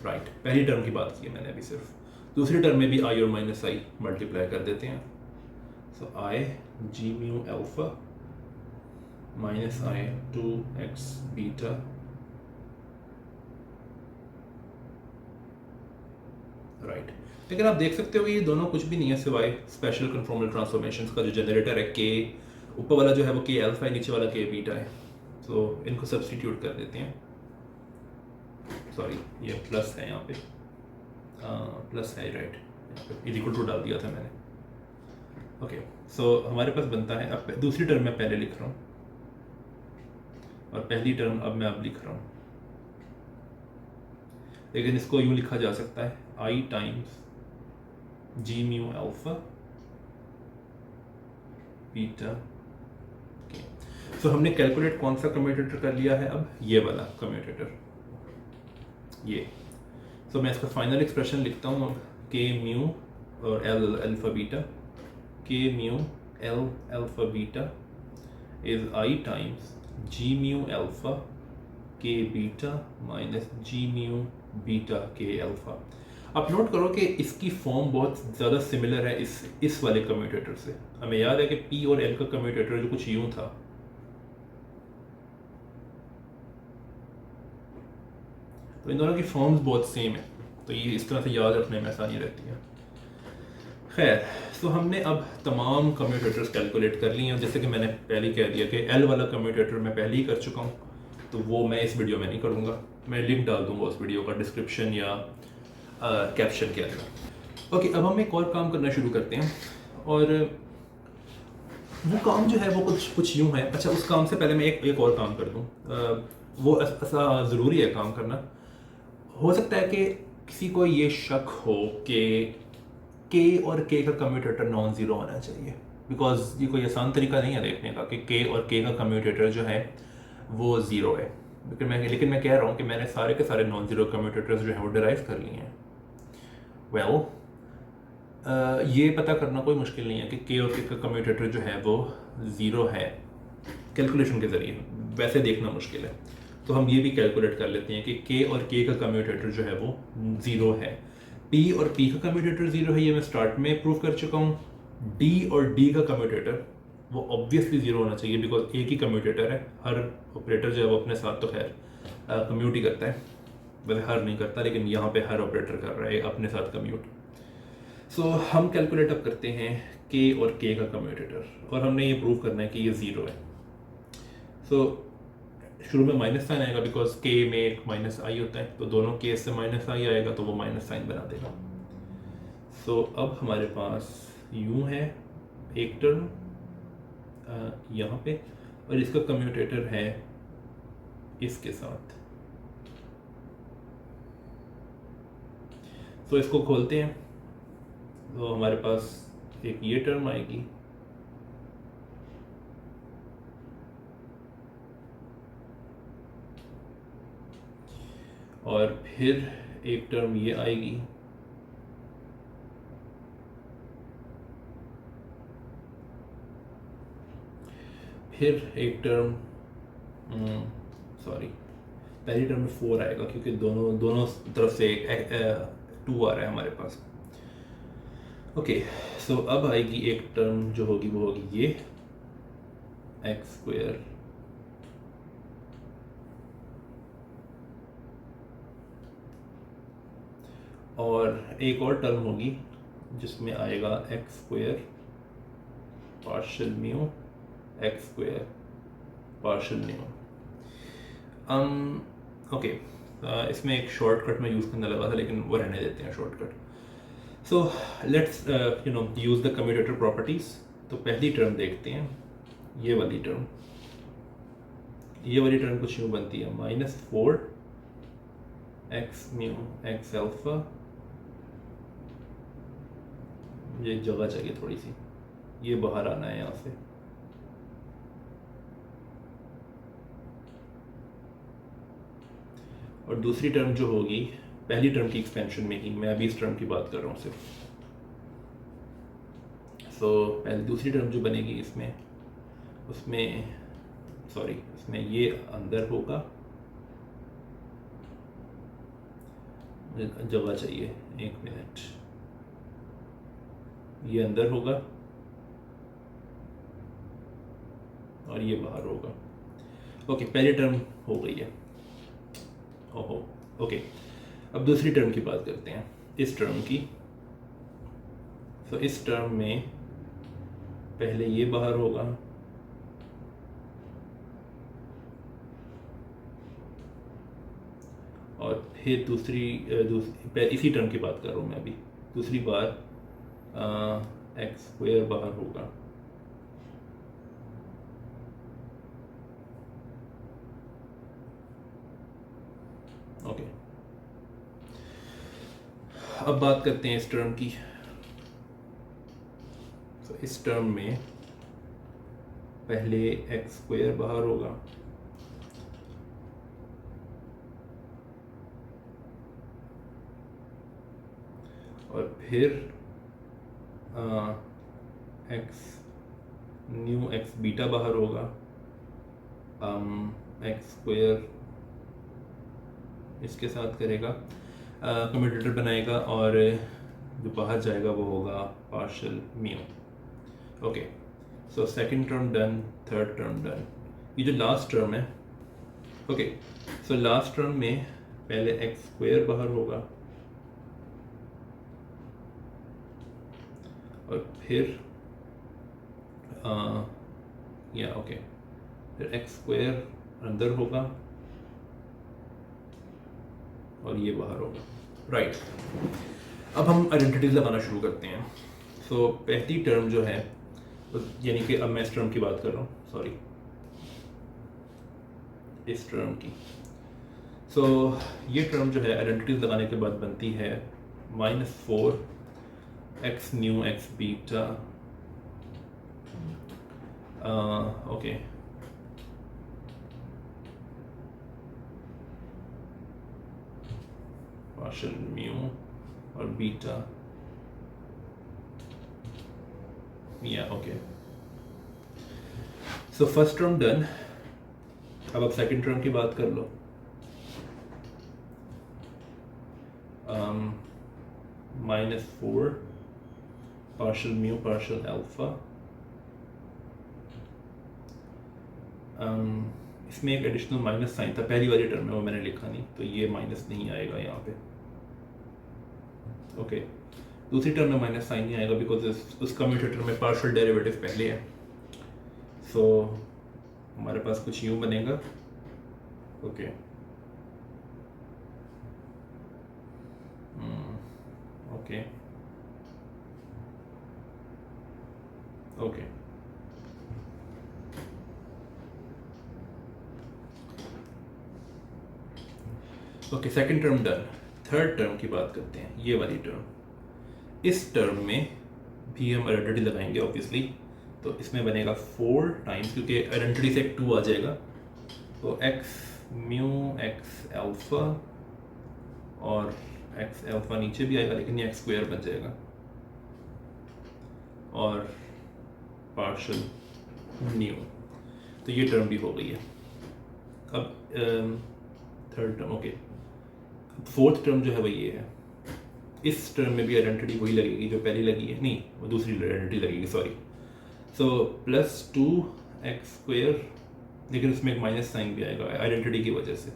राइट, पहली टर्म की बात की है मैंने अभी सिर्फ। दूसरी टर्म में भी आई और माइनस आई मल्टीप्लाई कर देते हैं। सो आई जी म्यू अल्फा माइनस आई 2x बीटा राइट। लेकिन आप देख सकते हो कि ये दोनों कुछ भी नहीं है सिवाय स्पेशल कन्फॉर्मल ट्रांसफॉर्मेशंस का। जो जनरेटर है के, ऊपर वाला जो है वो के अल्फा है, नीचे वाला के बीटा है, तो इनको सब्स्टिट्यूट कर देते हैं। सॉरी, ये प्लस है यहाँ पे, प्लस है राइट, इक्वल टू डाल दिया था मैंने। ओके, सो हमारे पास बनता है, अब दूसरी टर्म मैं पहले लिख रहा हूँ और पहली टर्म अब मैं लिख रहा हूँ, लेकिन इसको यूँ लिखा जा सकता है आई times g mu alpha beta के। सो हमने कैलकुलेट कौन सा कम्यूटेटर कर लिया है, अब ये वाला कम्यूटेटर, ये। सो मैं इसका फाइनल एक्सप्रेशन लिखता हूँ अब, के म्यू और l alpha beta, k mu l alpha beta is i times g mu alpha k beta minus g mu beta k alpha. आप नोट करो कि इसकी फॉर्म बहुत ज़्यादा सिमिलर है इस वाले कम्यूटेटर से। हमें याद है कि पी और एल का कम्यूटेटर जो कुछ यूं था, तो इन दोनों की फॉर्म्स बहुत सेम है, तो ये इस तरह से याद रखने में आसानी रहती है। खैर, तो हमने अब तमाम कम्यूटेटर्स कैलकुलेट कर लिए हैं। जैसे कि मैंने पहले कह दिया कि एल वाला कम्यूटेटर मैं पहले ही कर चुका हूँ, तो वो मैं इस वीडियो में नहीं करूँगा, मैं लिंक डाल दूँगा उस वीडियो का डिस्क्रिप्शन या कैप्शन के अंदर। ओके, अब हम एक और काम करना शुरू करते हैं, और वो काम जो है वो कुछ यूँ है। अच्छा, उस काम से पहले मैं एक और काम कर दूँ, वो ऐसा ज़रूरी है काम करना। हो सकता है कि किसी को ये शक हो कि के और के का कम्यूटेटर नॉन ज़ीरो होना चाहिए, बिकॉज ये कोई आसान तरीका नहीं है देखने का कि के और के का कम्यूटेटर जो है वो ज़ीरो है। लेकिन मैं कह रहा हूँ कि मैंने सारे के सारे नॉन ज़ीरो कम्यूटेटर्स जो हैं वो डिराइव कर लिए हैं। ये पता करना कोई मुश्किल नहीं है कि के और के का कम्यूटेटर जो है वो ज़ीरो है कैलकुलेशन के ज़रिए, वैसे देखना मुश्किल है। तो हम ये भी कैलकुलेट कर लेते हैं कि के और के का कम्यूटेटर जो है वो ज़ीरो है। पी और पी का कम्यूटेटर ज़ीरो है, ये मैं स्टार्ट में प्रूव कर चुका हूँ। डी और डी का कम्यूटेटर वो ऑब्वियसली ज़ीरो होना चाहिए, बिकॉज एक ही कम्यूटेटर है। हर ऑपरेटर जो है वो अपने साथ तो खैर कम्यूट ही करता है, वैसे हर नहीं करता, लेकिन यहाँ पे हर ऑपरेटर कर रहा है अपने साथ कम्यूट। सो हम कैलकुलेट अब करते हैं के और के का कम्यूटेटर, और हमने ये प्रूव करना है कि ये ज़ीरो है। सो शुरू में माइनस साइन आएगा, बिकॉज के में एक माइनस आई होता है, तो दोनों के से माइनस आई आएगा तो वो माइनस साइन बना देगा। सो अब हमारे पास यूँ है एक टर्म यहाँ पे, और इसका कम्यूटेटर है इसके साथ। सो इसको खोलते हैं, तो हमारे पास एक ये टर्म आएगी, और फिर एक टर्म ये आएगी, फिर एक टर्म सॉरी पहली टर्म में 4 आएगा क्योंकि दोनों दोनों तरफ से एक 2 आ रहा है हमारे पास। ओके, सो अब आएगी एक टर्म जो होगी वो होगी ये एक्स स्क्वायर और एक और टर्म होगी जिसमें आएगा x square partial mu x square partial mu. Okay, इसमें एक शॉर्टकट में यूज़ करने लगा था लेकिन वो रहने देते हैं shortcut. So let's use the commutator properties. तो पहली टर्म देखते हैं, ये वाली टर्म कुछ यूँ बनती है -4 एक्स म्यू एक्स अल्फा। ये जगह चाहिए थोड़ी सी, ये बाहर आना है यहाँ से, और दूसरी टर्म जो होगी पहली टर्म की एक्सपेंशन में ही, मैं अभी इस टर्म की बात कर रहा हूँ सिर्फ। सो पहले दूसरी टर्म जो बनेगी उसमें ये अंदर होगा, जगह चाहिए, एक मिनट, ये अंदर होगा और ये बाहर होगा। ओके, पहली टर्म हो गई है। ओहो, ओके, अब दूसरी टर्म की बात करते हैं, इस टर्म की। तो इस टर्म में पहले ये बाहर होगा और फिर इसी टर्म की बात कर रहा हूँ मैं अभी, दूसरी बार एक्स स्क्वायर बाहर होगा। ओके, अब बात करते हैं इस टर्म की। तो इस टर्म में पहले एक्स स्क्वायर बाहर होगा और फिर एक्स न्यू एक्स बीटा बाहर होगा, एक्स स्क्वायर इसके साथ करेगा, कम्यूटेटर बनाएगा और जो बाहर जाएगा वो होगा partial mu. Okay, so second term done, third term done. ये जो लास्ट टर्म है, ओके, सो लास्ट टर्म में पहले एक्स स्क्वायर बाहर होगा और फिर फिर एक्स स्क्वायर अंदर होगा और ये बाहर होगा। राइट, अब हम आइडेंटिटीज लगाना शुरू करते हैं। सो पहली टर्म जो है, यानी कि अब मैं इस टर्म की बात कर रहा हूँ, सॉरी इस टर्म की। सो ये टर्म जो है आइडेंटिटीज लगाने के बाद बनती है -4 x new x beta. Okay, partial mu और बीटा, या okay. So first term done. अब आप सेकंड टर्म की बात कर लो। -4 पार्शियल म्यू पार्शियल अल्फा। इसमें एक एडिशनल माइनस साइन था, पहली वाली टर्म में वो मैंने लिखा नहीं, तो ये माइनस नहीं आएगा यहाँ पे। ओके, दूसरी टर्म में माइनस साइन नहीं आएगा बिकॉज उस कम्यूटेटर में पार्शियल डेरिवेटिव पहले है। सो हमारे पास कुछ यूँ बनेगा। Okay, okay okay, okay, second term done. Third term की बात करते हैं, ये वाली टर्म। इस टर्म में भी हम आइडेंटिटी लगाएंगे ऑब्वियसली, तो इसमें बनेगा 4 टाइम्स, क्योंकि आइडेंटिटी से एक 2 आ जाएगा, तो एक्स म्यू एक्स अल्फ़ा, और एक्स अल्फ़ा नीचे भी आएगा लेकिन ये एक्स स्क्वायर बन जाएगा, और पार्शियल न्यू। तो ये टर्म भी हो गई है। अब third term, okay, fourth term जो है वो ये है। इस टर्म में भी आइडेंटिटी वही लगेगी जो पहली लगी है, नहीं वो दूसरी आइडेंटिटी लगेगी, sorry. So plus 2 x square, लेकिन उसमें एक माइनस साइन भी आएगा आइडेंटिटी की वजह से,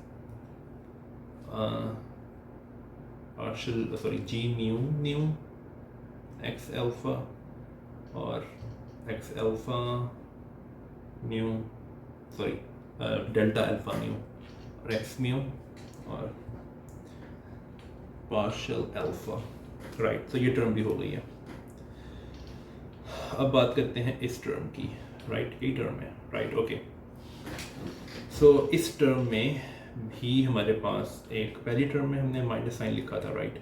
पार्शियल सॉरी जी म्यू न्यू एक्स अल्फ़ा, और x alpha new sorry delta alpha new, और एक्स म्यू और पार्शियल अल्फ़ा, राइट। तो ये टर्म भी हो गई है। अब बात करते हैं इस टर्म की, राइट, यही टर्म है, राइट, ओके। सो इस टर्म में भी हमारे पास एक, पहली टर्म में हमने माइनस साइन लिखा था, राइट,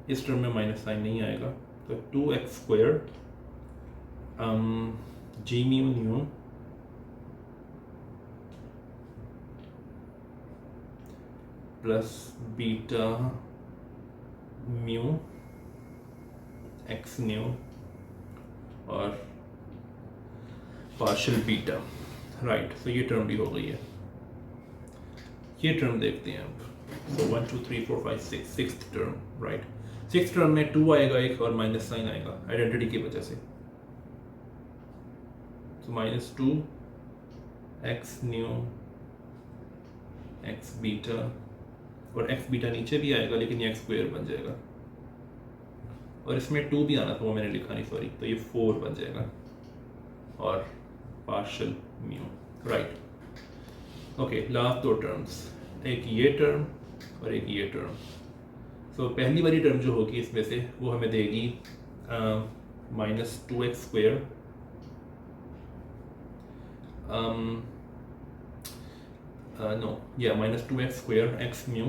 इस टर्म में माइनस साइन नहीं आएगा, तो 2x square g mu nu plus beta mu x nu और पार्शियल बीटा, राइट। तो ये टर्म भी हो गई है। ये टर्म देखते हैं अब। सो 1 2 3 4 5 6, sixth term, right. Sixth term में 2 आएगा एक और माइनस साइन आएगा आइडेंटिटी की वजह से, तो -2 एक्स न्यू एक्स बीटा, और एक्स बीटा नीचे भी आएगा लेकिन ये एक्स स्क्वायर बन जाएगा, और इसमें 2 भी आना था वो मैंने लिखा नहीं, सॉरी, तो ये 4 बन जाएगा, और partial mu, right, okay. Last 2 terms, एक ये टर्म और एक ये टर्म। सो पहली वाली टर्म जो होगी इसमें से वो हमें देगी -2x स्क्वायर नो या -2x square x mu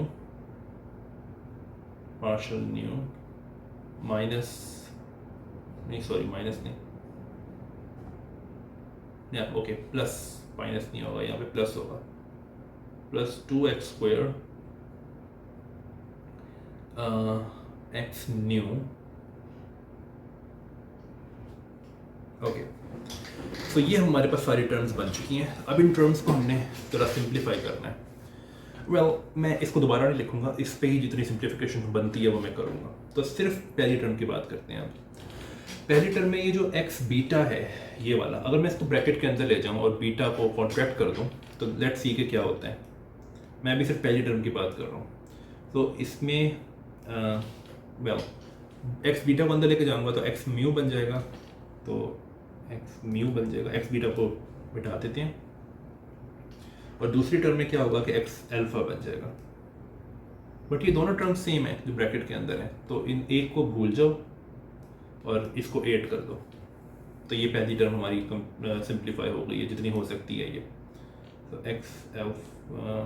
partial new minus नहीं, सॉरी माइनस नहीं, या ओके, प्लस, माइनस नहीं होगा यहाँ पे, प्लस होगा, +2x square x new, okay. तो ये हमारे पास सारी टर्म्स बन चुकी हैं। अब इन टर्म्स को हमने थोड़ा सिंप्लीफाई करना है। मैं इसको दोबारा नहीं लिखूंगा, इस पे ही जितनी सिंप्लीफिकेशन बनती है वो मैं करूँगा। तो सिर्फ पहली टर्म की बात करते हैं अब। पहली टर्म में ये जो एक्स बीटा है ये वाला, अगर मैं इसको ब्रैकेट के अंदर ले जाऊँ और बीटा को कॉन्ट्रैक्ट कर दूँ तो लेट्स सी के क्या होता है। मैं अभी सिर्फ पहली टर्म की बात कर रहा हूँ। तो इसमें एक्स बीटा को अंदर लेके जाऊँगा तो एक्स म्यू बन जाएगा, तो एक्स म्यू बन जाएगा, एक्स बीटा को बिठा देते हैं, और दूसरी टर्म में क्या होगा कि एक्स अल्फा बन जाएगा। बट ये दोनों टर्म सेम है जो ब्रैकेट के अंदर है, तो इन एक को भूल जाओ और इसको ऐड कर दो, तो ये पहली टर्म हमारी सिंप्लीफाई हो गई है जितनी हो सकती है ये। तो एक्स अल्फा,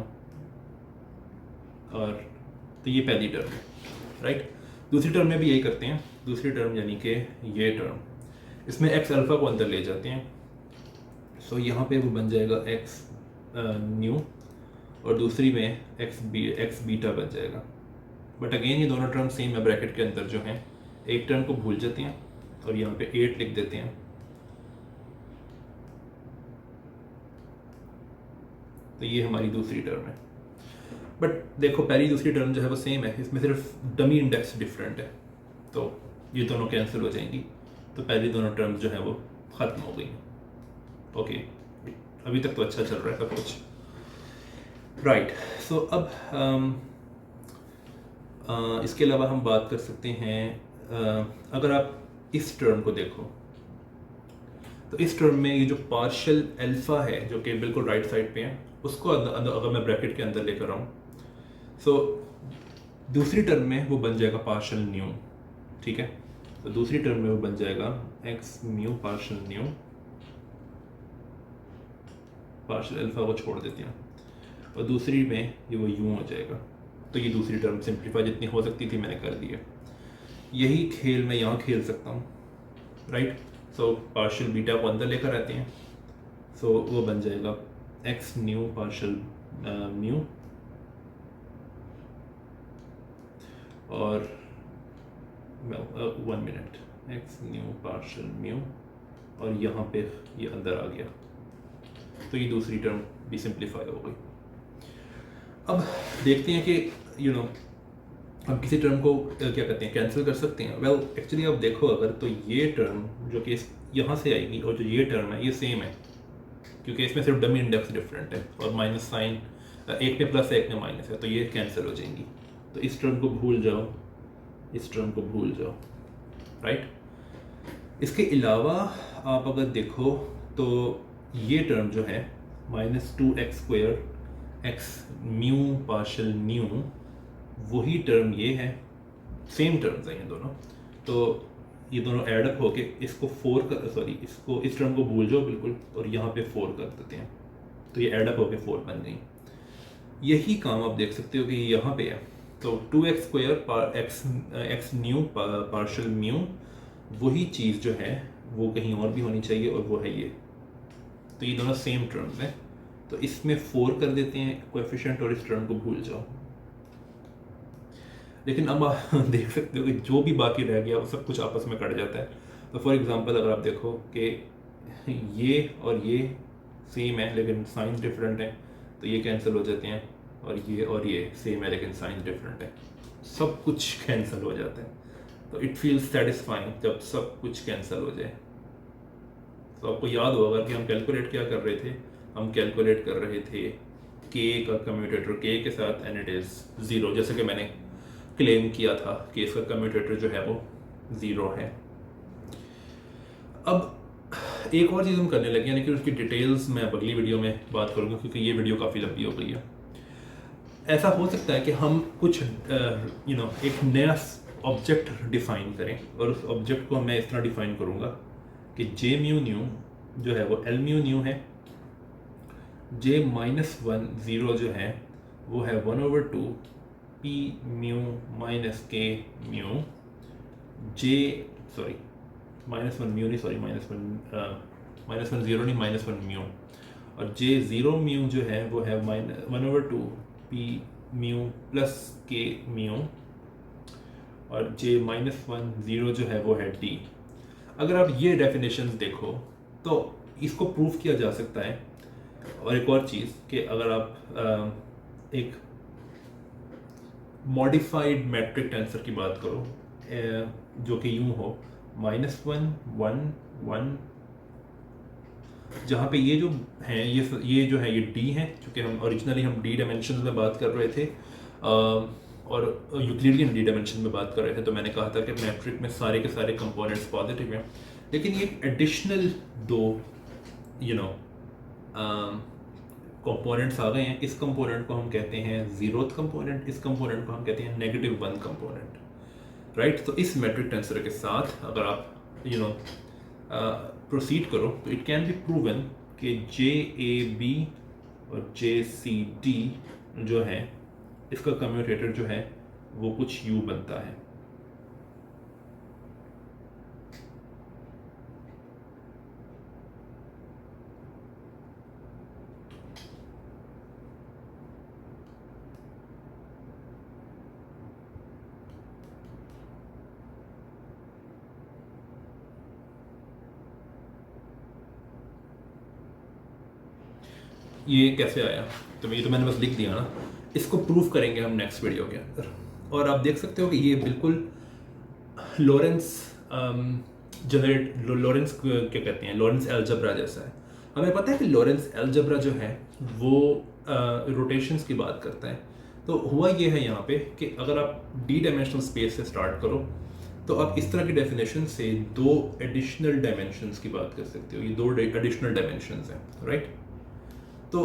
और तो ये पहली टर्म है, राइट। दूसरी टर्म में भी यही करते हैं। दूसरी टर्म यानी कि ये टर्म, इसमें एक्स अल्फा को अंदर ले जाते हैं, सो यहाँ पे वो बन जाएगा एक्स न्यू, और दूसरी में एक्स बीटा बन जाएगा। बट अगेन ये दोनों टर्म सेम है ब्रैकेट के अंदर जो हैं, एक टर्म को भूल जाते हैं और यहाँ पे 8 लिख देते हैं। तो ये हमारी दूसरी टर्म है। बट देखो पहली दूसरी टर्म जो है वो सेम है, इसमें सिर्फ डमी इंडेक्स डिफरेंट है, तो ये दोनों कैंसिल हो जाएंगी, तो पहली दोनों टर्म्स जो है वो ख़त्म हो गई। ओके, अभी तक तो अच्छा चल रहा है सब कुछ, राइट। सो अब इसके अलावा हम बात कर सकते हैं, अगर आप इस टर्म को देखो तो इस टर्म में ये जो पार्शियल अल्फा है जो कि बिल्कुल राइट साइड पे है, उसको अगर मैं ब्रैकेट के अंदर लेकर आऊँ, सो दूसरी टर्म में वो बन जाएगा पार्शियल न्यू, ठीक है। तो दूसरी टर्म में वो बन जाएगा x mu partial new, partial alpha को छोड़ देते हैं, और दूसरी में ये वो यूँ हो जाएगा, तो ये दूसरी टर्म सिंप्लीफाई जितनी हो सकती थी मैंने कर दी है। यही खेल मैं यहाँ खेल सकता हूँ, राइट। सो पार्शियल बीटा को अंदर लेकर आते हैं, सो वो बन जाएगा एक्स न्यू पार्शियल म्यू, और 1 minute, x new partial mu, और यहाँ पे ये अंदर आ गया, तो ये दूसरी टर्म भी सिंप्लीफाई हो गई। अब देखते हैं कि हम किसी टर्म को क्या कहते हैं, कैंसिल कर सकते हैं। वेल एक्चुअली आप देखो अगर, तो ये टर्म जो कि यहाँ से आएगी और जो ये टर्म है ये सेम है, क्योंकि इसमें सिर्फ डमी इंडेक्स डिफरेंट है, और माइनस साइन एक में प्लस है एक में माइनस है, तो ये कैंसिल हो जाएंगी। तो इस टर्म को भूल जाओ, इस टर्म को भूल जाओ, राइट। इसके अलावा आप अगर देखो तो ये टर्म जो है -2x² x mu partial new, वही टर्म ये है, सेम टर्म्स हैं ये दोनों, तो ये दोनों ऐड अप होके इसको 4 कर, सॉरी इसको, इस टर्म को भूल जाओ बिल्कुल, और यहाँ पे 4 कर देते हैं, तो ये ऐड अप होके 4 बन गई। यही काम आप देख सकते हो कि यहाँ पे है, तो 2x² x new partial mu, वही चीज़ जो है वो कहीं और भी होनी चाहिए, और वो है ये, तो ये दोनों सेम टर्म्स हैं, तो इसमें 4 कर देते हैं कोएफिशिएंट, और इस टर्म को भूल जाओ। लेकिन अब आप देख सकते हो कि जो भी बाकी रह गया वो सब कुछ आपस में कट जाता है। तो फॉर एग्जांपल अगर आप देखो कि ये और ये सेम है लेकिन साइंस डिफरेंट है, तो ये कैंसिल हो जाते हैं, और ये सेम है लेकिन साइंस डिफरेंट है, सब कुछ कैंसिल हो जाता है। तो इट फील्स सेटिस्फाइंग जब सब कुछ कैंसिल हो जाए। तो आपको याद होगा कि हम कैलकुलेट क्या कर रहे थे, हम कैलकुलेट कर रहे थे k का कम्यूटेटर k के साथ, एंड इट इज़ 0, जैसे कि मैंने क्लेम किया था कि इसका कम्यूटेटर जो है वो 0 है। अब एक और चीज़ हम करने लगे हैं, लेकिन उसकी डिटेल्स मैं अब अगली वीडियो में बात करूँगा, क्योंकि ये वीडियो काफ़ी लंबी हो गई है। ऐसा हो सकता है कि हम कुछ एक नया ऑब्जेक्ट डिफाइन करें, और उस ऑब्जेक्ट को मैं इस तरह डिफाइन करूँगा कि जे म्यू न्यू जो है वो एल म्यू न्यू है, जे -1 0 जो है वो है 1/2 p mu minus k mu, j sorry -1 mu नहीं, सॉरी -1 0 नहीं, -1 म्यू, और जे 0 म्यू जो है वो है 1/2 p mu plus k mu, और जे -1 0 जो है वो है d। अगर आप ये डेफिनेशंस देखो तो इसको प्रूव किया जा सकता है। और एक और चीज़ कि अगर आप एक मॉडिफाइड मैट्रिक टेंसर की बात करो, जो कि यूं हो -1 1 1, जहाँ पे ये जो है ये जो है ये d है, क्योंकि हम ओरिजिनली हम d डायमेंशन में बात कर रहे थे, और यूक्लिडियन डी डायमेंशन में बात कर रहे थे, तो मैंने कहा था कि मैट्रिक में सारे के सारे कंपोनेंट्स पॉजिटिव हैं, लेकिन ये एडिशनल 2 कंपोनेंट्स आ गए हैं। इस कंपोनेंट को हम कहते हैं 0th कंपोनेंट, इस कंपोनेंट को हम कहते हैं -1 कंपोनेंट, राइट। तो इस मैट्रिक टेंसर के साथ अगर आप प्रोसीड करो तो इट कैन बी प्रूवन कि JAB और JCD जो है इसका कम्यूटेटर जो है वो कुछ U बनता है। ये कैसे आया, तो ये तो मैंने बस लिख दिया ना, इसको प्रूफ करेंगे हम नेक्स्ट वीडियो के अंदर। और आप देख सकते हो कि ये बिल्कुल लॉरेंस लॉरेंस क्या कहते हैं, लॉरेंस अलजेब्रा जैसा है। हमें पता है कि लॉरेंस अलजेब्रा जो है वो रोटेशंस की बात करता है। तो हुआ ये है यहाँ पे कि अगर आप डी डायमेंशनल स्पेस से स्टार्ट करो तो आप इस तरह की डेफिनेशन से 2 एडिशनल डायमेंशंस की बात कर सकते हो। ये 2 एडिशनल डायमेंशंस हैं, राइट। तो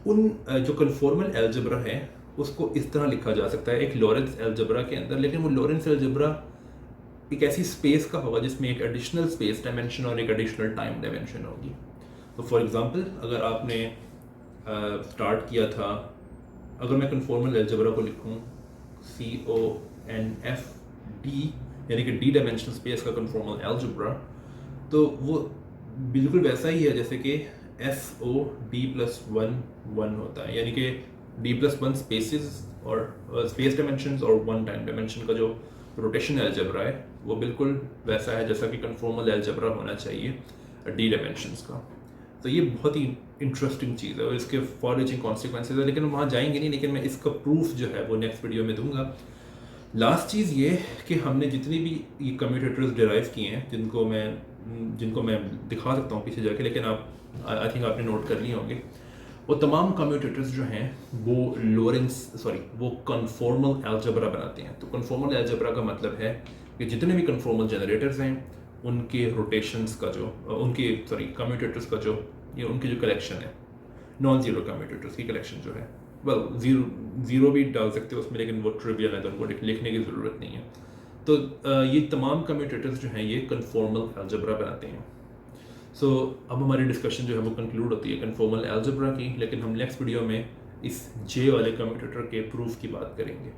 उन जो कन्फॉर्मल अलजेब्रा है उसको इस तरह लिखा जा सकता है एक लॉरेंस अलजेब्रा के अंदर, लेकिन वो लॉरेंस अलजेब्रा एक ऐसी स्पेस का होगा जिसमें एक एडिशनल स्पेस डायमेंशन और एक एडिशनल टाइम डायमेंशन होगी। तो फॉर एग्जांपल अगर आपने स्टार्ट किया था, अगर मैं कन्फॉर्मल अलजेब्रा को लिखूं CONFD, यानी कि डी डायमेंशनल स्पेस का कन्फॉर्मल अलजेब्रा, तो वो बिल्कुल वैसा ही है जैसे कि SOD+1 होता है, यानी कि D+1 स्पेसेस और स्पेस डायमेंशंस और 1 टाइम डायमेंशन का जो रोटेशन अलजेब्रा है वो बिल्कुल वैसा है जैसा कि कन्फॉर्मल अलजेब्रा होना चाहिए डी डायमेंशंस का। तो ये बहुत ही इंटरेस्टिंग चीज़ है और इसके फॉर रीचिंग कॉन्सिक्वेंसेज है, लेकिन वहाँ जाएंगे नहीं, लेकिन मैं इसका प्रूफ जो है वो नेक्स्ट वीडियो में दूंगा। लास्ट चीज़ ये कि हमने जितनी भी ये कम्यूटेटर्स डिराइव किए हैं जिनको मैं दिखा सकता हूँ पीछे जाके, लेकिन आप आई थिंक आपने नोट कर लिए होंगे, वो तमाम कम्यूटेटर्स जो हैं वो कन्फॉर्मल अलजेब्रा बनाते हैं। तो कन्फॉर्मल अलजेब्रा का मतलब है कि जितने भी कन्फॉर्मल जनरेटर्स हैं उनके रोटेशंस का जो कम्यूटेटर्स का जो ये उनकी जो कलेक्शन है, नॉन ज़ीरो कम्यूटेटर्स की कलेक्शन जो है, ज़ीरो भी डाल सकते हो उसमें, लेकिन वो ट्रिवियल है तो उनको लिखने की ज़रूरत नहीं है। तो ये तमाम कम्यूटेटर्स जो हैं ये कन्फॉर्मल अलजेब्रा बनाते हैं। सो अब हमारी डिस्कशन जो है वो कंक्लूड होती है कन्फॉर्मल अलजेब्रा की, लेकिन हम नेक्स्ट वीडियो में इस जे वाले कम्यूटेटर के प्रूफ की बात करेंगे।